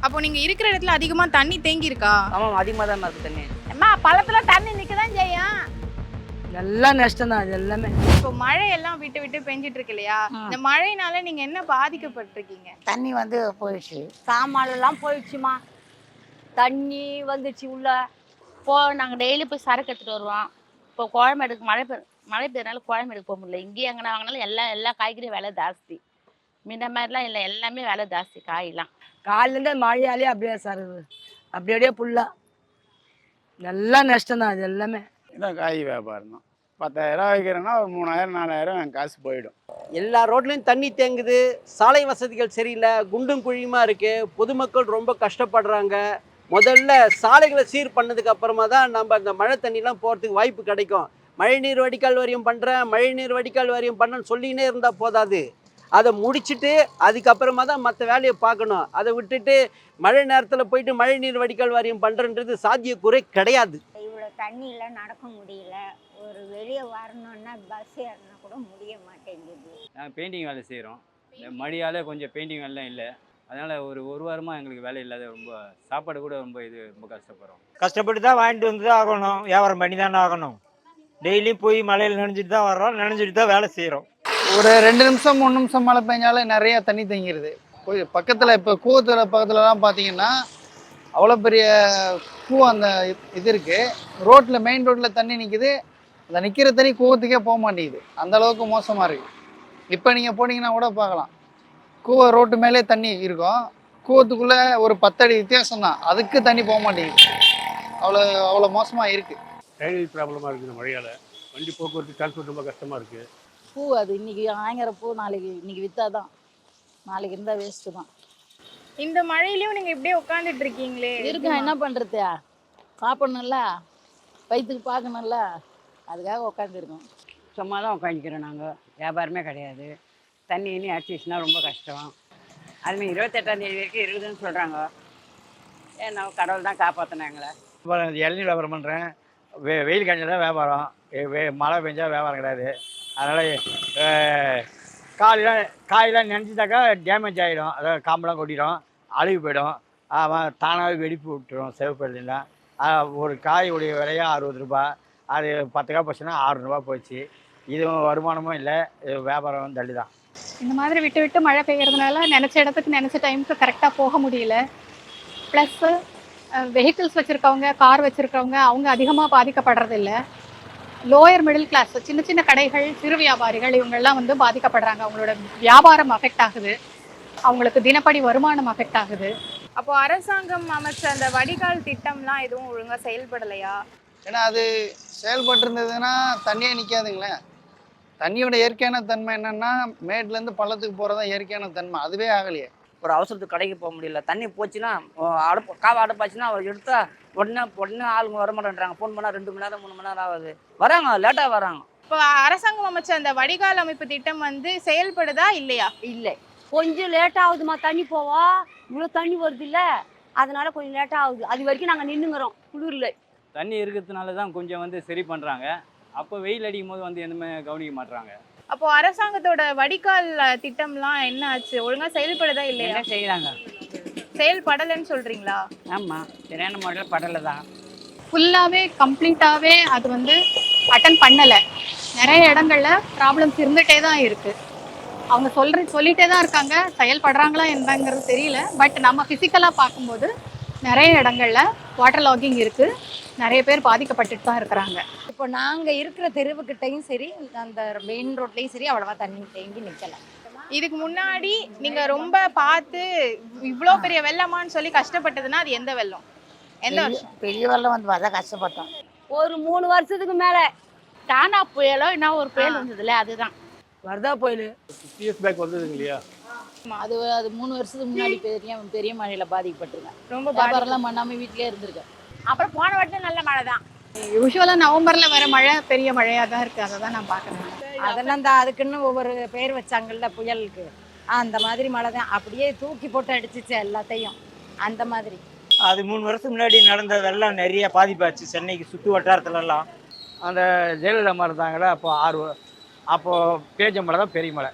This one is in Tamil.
அப்போ நீங்க இருக்கிற இடத்துல அதிகமா தண்ணி தேங்கி இருக்கா? ஆமாம், அதிகமாக தான் இருக்குது தண்ணி. அம்மா பள்ளத்துல தண்ணி நிக்க தான் செய்யும். எல்லாம் நஷ்டம் தான், அது எல்லாமே. இப்போ மழை எல்லாம் விட்டு விட்டு பெஞ்சிட்டு இருக்கு இல்லையா? இந்த மழையினால நீங்க என்ன பாதிக்கப்பட்டிருக்கீங்க? தண்ணி வந்து போயிடுச்சு, சாமான் எல்லாம் போயிடுச்சுமா. தண்ணி வந்துச்சு உள்ள. நாங்கள் டெய்லி போய் சரக்கு எடுத்துட்டு வருவோம். இப்போ குழம்பு எடுக்க மழை பெய்யறனால குழம்பு எடுக்க போக முடியல. இங்கேயே எங்கன்னா வாங்கினாலும் எல்லா காய்கறியும் விலை ஜாஸ்தி. முன்ன மாதிரிலாம் இல்லை, எல்லாமே விலை ஜாஸ்தி காயெல்லாம். காலையிலேருந்து மழையாலே அப்படியே சார் அப்படி அப்படியே ஃபுல்லாக எல்லாம் நஷ்டம் தான், அது எல்லாமே. இதான் காய் வியாபாரம் தான். 10,000 வைக்கிறேன்னா ஒரு 3,000 4,000 என் காசு போயிடும். எல்லா ரோட்லையும் தண்ணி தேங்குது, சாலை வசதிகள் சரியில்லை, குண்டும் குழியுமா இருக்குது, பொதுமக்கள் ரொம்ப கஷ்டப்படுறாங்க. முதல்ல சாலைகளை சீர் பண்ணதுக்கு அப்புறமா தான் நம்ம அந்த மழை தண்ணிலாம் போகிறதுக்கு வாய்ப்பு கிடைக்கும். மழைநீர் வடிகால் வாரியம் பண்ணுறேன், மழைநீர் வடிகால் வாரியம் பண்ணேன்னு சொல்லினே இருந்தால் போதாது. அதை முடிச்சுட்டு அதுக்கப்புறமா தான் மற்ற வேலையை பார்க்கணும். அதை விட்டுட்டு மழை நேரத்தில் போயிட்டு மழைநீர் வடிகால் வாரியம் பண்ணுறன்றது சாத்தியக்கூறே கிடையாது. இவ்வளோ தண்ணியில் நடக்க முடியல. ஒரு வெளியே வரணுன்னா பஸ் ஏறினா கூட முடிய மாட்டேங்குது. நாங்கள் பெயிண்டிங் வேலை செய்கிறோம். இந்த மழையால் கொஞ்சம் பெயிண்டிங் வேலைலாம் இல்லை. அதனால் ஒரு வாரமாக எங்களுக்கு வேலை இல்லாத ரொம்ப சாப்பாடு கூட ரொம்ப கஷ்டப்படுறோம். கஷ்டப்பட்டு தான் வாங்கிட்டு வந்து தான் ஆகணும், வியாபாரம் பண்ணி தானே ஆகணும். டெய்லியும் போய் மழையில் நனைஞ்சிட்டு தான் வர்றோம், நனைஞ்சிட்டு தான் வேலை செய்கிறோம். ஒரு 2 நிமிஷம் 3 நிமிஷம் மழை பெஞ்சாலே நிறைய தண்ணி தேங்கிடுது. போய் பக்கத்தில் இப்போ கூவத்துல பக்கத்துலலாம் பார்த்தீங்கன்னா அவ்வளோ பெரிய அந்த இது இருக்குது. ரோட்டில் மெயின் ரோட்டில் தண்ணி நிற்கிது. அந்த நிற்கிற தண்ணி கூவத்துக்கே போக மாட்டேங்குது. அந்த அளவுக்கு மோசமாக இருக்குது. இப்போ நீங்கள் போனீங்கன்னா கூட பார்க்கலாம், கூவ ரோட்டு மேலே தண்ணி இருக்கும், கூவத்துக்குள்ளே ஒரு 10 அடி வித்தியாசம் தான், அதுக்கு தண்ணி போக மாட்டேங்குது. அவ்வளோ மோசமாக இருக்குது. ட்ரைனேஜ் ப்ராப்ளமாக இருக்குது இந்த மழையால். வண்டி போக்குவரத்து டிரான்ஸ்போர்ட் ரொம்ப கஷ்டமாக இருக்குது. பூ அது இன்னைக்கு வாங்குற பூ இன்னைக்கு வித்தாதான், நாளைக்கு இருந்தால் வேஸ்ட்டு தான். இந்த மழையிலயும் நீங்க இப்படியே உட்கார்ந்துட்டு இருக்கீங்களே, இருக்கேன், என்ன பண்ணுறது? சாப்பிடணும்ல, வயிற்றுக்கு பார்க்கணும்ல, அதுக்காக உட்காந்துருக்கோம். சும்மா தான் உட்காந்துக்கிறோம். நாங்கள் வியாபாரமே கிடையாது. தண்ணி இனி அடிச்சிச்சுன்னா ரொம்ப கஷ்டம். அதுமாதிரி 28ஆம் தேதி வரைக்கும் இருக்குதுன்னு சொல்கிறாங்க. ஏன்னா கடவுள் தான் காப்பாற்றினா எங்களை. இப்போ இளநீர் வியாபாரம் பண்ணுறேன். வெயில் காய்ச்சல் தான் வியாபாரம். மழை பெஞ்சால் வியாபாரம் கிடையாது. அதனால் காயெல்லாம் நினச்சிட்டாக்கா டேமேஜ் ஆகிடும். அதாவது காம்பெல்லாம் கொட்டிடும், அழுகி போயிடும். அவன் தானாகவே வெடிப்பு விட்டுரும் சிவப்பெல்லாம். ஒரு காயுடைய விலையா 60 ரூபா. அது 10 காய் போச்சுன்னா 6 ரூபா போச்சு. இதுவும் வருமானமும் இல்லை, வியாபாரம் தள்ளி தான். இந்த மாதிரி விட்டு விட்டு மழை பெய்யறதுனால நினச்ச இடத்துக்கு நினச்ச டைமுக்கு கரெக்டாக போக முடியல. ப்ளஸ்ஸு வெஹிக்கிள்ஸ் வச்சுருக்கவங்க, கார் வச்சுருக்கவங்க, அவங்க அதிகமாக பாதிக்கப்படுறதில்ல. லோயர் மிடில் கிளாஸ், சின்ன சின்ன கடைகள், சிறு வியாபாரிகள், இவங்கெல்லாம் வந்து பாதிக்கப்படுறாங்க. அவங்களோட வியாபாரம் அஃபெக்ட் ஆகுது, அவங்களுக்கு தினப்படி வருமானம் அஃபெக்ட் ஆகுது. அப்போ அரசாங்கம் அமைச்ச அந்த வடிகால் திட்டம்லாம் எதுவும் ஒழுங்கா செயல்படலையா? ஏன்னா அது செயல்பட்டு இருந்ததுன்னா தண்ணியே நிற்காதுங்களே. தண்ணியோட இயற்கையான தன்மை என்னன்னா, மேட்லேருந்து பள்ளத்துக்கு போகிறதா இயற்கையான தன்மை. அதுவே ஆகலையே. ஒரு அவசரத்துக்கு கடைக்கு போக முடியல. தண்ணி போச்சுன்னா காவை அடுப்பாச்சுன்னா அவர் எடுத்தா உடனே ஆளுங்க வர மாட்டேன்றாங்க. ஃபோன் பண்ணால் 2 மணி நேரம் 3 மணி நேரம் ஆகுது. வராங்க, லேட்டாக வராங்க. இப்போ அரசாங்கம் அமைச்ச அந்த வடிகால் அமைப்பு திட்டம் வந்து செயல்படுதா இல்லையா? இல்லை, கொஞ்சம் லேட் ஆகுதுமா. தண்ணி போவா, இவ்வளோ தண்ணி வருது இல்லை, அதனால கொஞ்சம் லேட்டாக ஆகுது. அது வரைக்கும் நாங்கள் நின்றுங்கிறோம் குளிரில். தண்ணி இருக்கிறதுனால தான் கொஞ்சம் சரி பண்ணுறாங்க. அப்போ வெயில் அடிக்கும் போது எதுவுமே கவனிக்க மாட்டுறாங்க. அப்போ அரசாங்கத்தோட வடிகால் திட்டம்லாம் என்ன ஆச்சு? ஒழுங்கா செயல்படுதா இல்லையா? என்ன செய்கிறாங்க? செயல்படலைன்னு சொல்றீங்களா? ஆமாம், சரியான முறையில் படலை தான். ஃபுல்லாகவே கம்ப்ளீட்டாகவே அது வந்து அட்டன் பண்ணலை. நிறைய இடங்கள்ல ப்ராப்ளம்ஸ் இருந்துகிட்டே தான் இருக்குது. அவங்க சொல்லிகிட்டே தான் இருக்காங்க, செயல்படுறாங்களா என்னங்கிறது தெரியல. பட் நம்ம ஃபிசிக்கலாக பார்க்கும்போது நிறைய இடங்கள்ல வாட்டர் லாகிங் இருக்குது, நிறைய பேர் பாதிக்கப்பட்டுட்டு தான் இருக்கிறாங்க. இப்போ நாங்கள் இருக்கிற தெருவுக்கிட்டையும் சரி, அந்த மெயின் ரோட்லேயும் சரி, அவ்வளோவா தண்ணி தேங்கி நிற்கலை. இதுக்கு முன்னாடி நீங்க ரொம்ப பார்த்து இவ்வளோ பெரிய வெள்ளமான்னு சொல்லி கஷ்டப்பட்டதுன்னா அது எந்த வெள்ளம்? எந்த வருஷம்? பெரிய வெள்ளம் வந்து அதான் கஷ்டப்பட்டோம். ஒரு 3 வருஷத்துக்கு மேலே டானா புயலோ என்ன ஒரு புயல் வந்ததுல, அதுதான். வருதா புயல் 50 இயர்ஸ் பேக் வந்ததுங்க இல்லையா? அது 3 வருஷத்துக்கு முன்னாடி பெரிய மழையில் பாதிக்கப்பட்டிருக்கேன். ரொம்ப வியாபாரம்லாம் பண்ணாமல் வீட்டிலே இருந்திருக்கேன். அப்புறம் போன வருஷம் நல்ல மழை தான். யூஸ்வலாக நவம்பரில் வர மழை பெரிய மழையாக தான் இருக்குது. அதை தான் நான் பார்க்குறேன். அதெல்லாம் தான் அதுக்குன்னு ஒவ்வொரு பேர் வச்சாங்கல்ல புயலுக்கு, அந்த மாதிரி மழை தான். அப்படியே தூக்கி போட்டு அடிச்சிச்சு எல்லாத்தையும், அந்த மாதிரி. அது 3 வருஷத்துக்கு முன்னாடி நடந்த வெள்ளம் நிறைய பாதிப்பாச்சு சென்னைக்கு சுற்று வட்டாரத்துலலாம். அந்த ஜெயலலிதா அம்மா இருந்தாங்களே, அப்போது பேஞ்ச மழை தான் பெரிய மழை.